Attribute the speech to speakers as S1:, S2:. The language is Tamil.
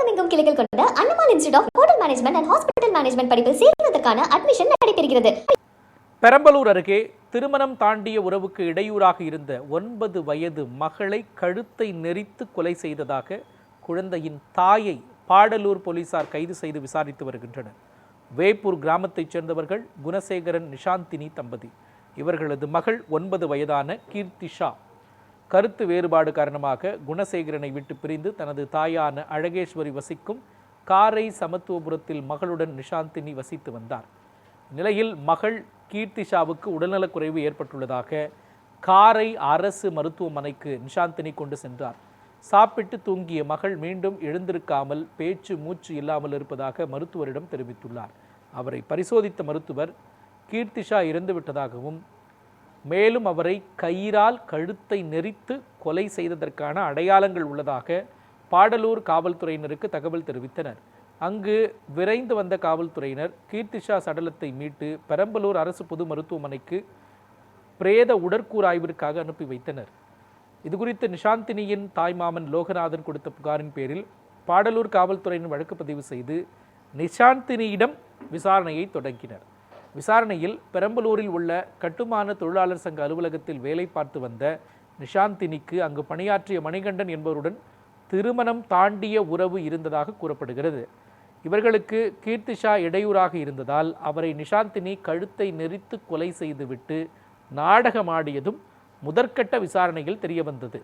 S1: தமிழகமெங்கும் கிளைகள் கொண்ட Annamal institute of hotel management and hospital management படிப்பில் சேர்வதற்கான அட்மிஷன் நடைபெறுகிறது.
S2: பெரம்பலூர் அருகே திருமணம் தாண்டிய உறவுக்கு இடையூறாக இருந்த 9 வயது மகளை கழுத்தை நெரித்து கொலை செய்ததாக குழந்தையின் தாயை பாடலூர் போலீசார் கைது செய்து விசாரித்து வருகின்றனர். வேப்பூர் கிராமத்தைச் சேர்ந்தவர்கள் குணசேகரன் நிஷாந்தினி தம்பதி. இவர்களது மகள் 9 வயதான கீர்த்திஷா கருத்து வேறுபாடு காரணமாக குணசேகரனை விட்டு பிரிந்து தனது தாயான அழகேஸ்வரி வசிக்கும் காரை சமத்துவபுரத்தில் மகளுடன் நிஷாந்தினி வசித்து வந்தார். நிலையில் மகள் கீர்த்திஷாவுக்கு உடல்நலக்குறைவு ஏற்பட்டுள்ளதாக காரை அரசு மருத்துவமனைக்கு நிஷாந்தினி கொண்டு சென்றார். சாப்பிட்டு தூங்கிய மகள் மீண்டும் எழுந்திருக்காமல் பேச்சு மூச்சு இல்லாமல் இருப்பதாக மருத்துவரிடம் தெரிவித்துள்ளார். அவரை பரிசோதித்த மருத்துவர் கீர்த்திஷா இறந்துவிட்டதாகவும் மேலும் அவரை கயிறால் கழுத்தை நெரித்து கொலை செய்ததற்கான அடையாளங்கள் உள்ளதாக பாடலூர் காவல்துறையினருக்கு தகவல் தெரிவித்தனர். அங்கு விரைந்து வந்த காவல்துறையினர் கீர்த்திஷா சடலத்தை மீட்டு பெரம்பலூர் அரசு பொது மருத்துவமனைக்கு பிரேத உடற்கூறாய்விற்காக அனுப்பி வைத்தனர். இதுகுறித்து நிஷாந்தினியின் தாய்மாமன் லோகநாதன் கொடுத்த புகாரின் பேரில் பாடலூர் காவல்துறையினர் வழக்கு பதிவு செய்து நிஷாந்தினியிடம் விசாரணையை தொடங்கினர். விசாரணையில் பெரம்பலூரில் உள்ள கட்டுமான தொழிலாளர் சங்க அலுவலகத்தில் வேலை பார்த்து வந்த நிஷாந்தினிக்கு அங்கு பணியாற்றிய மணிகண்டன் என்பவருடன் திருமணம் தாண்டிய உறவு இருந்ததாக கூறப்படுகிறது. இவர்களுக்கு கீர்த்திஷா இடையூறாக இருந்ததால் அவரை நிஷாந்தினி கழுத்தை நெரித்து கொலை செய்துவிட்டு நாடகமாடியதும் முதற்கட்ட விசாரணையில் தெரியவந்தது.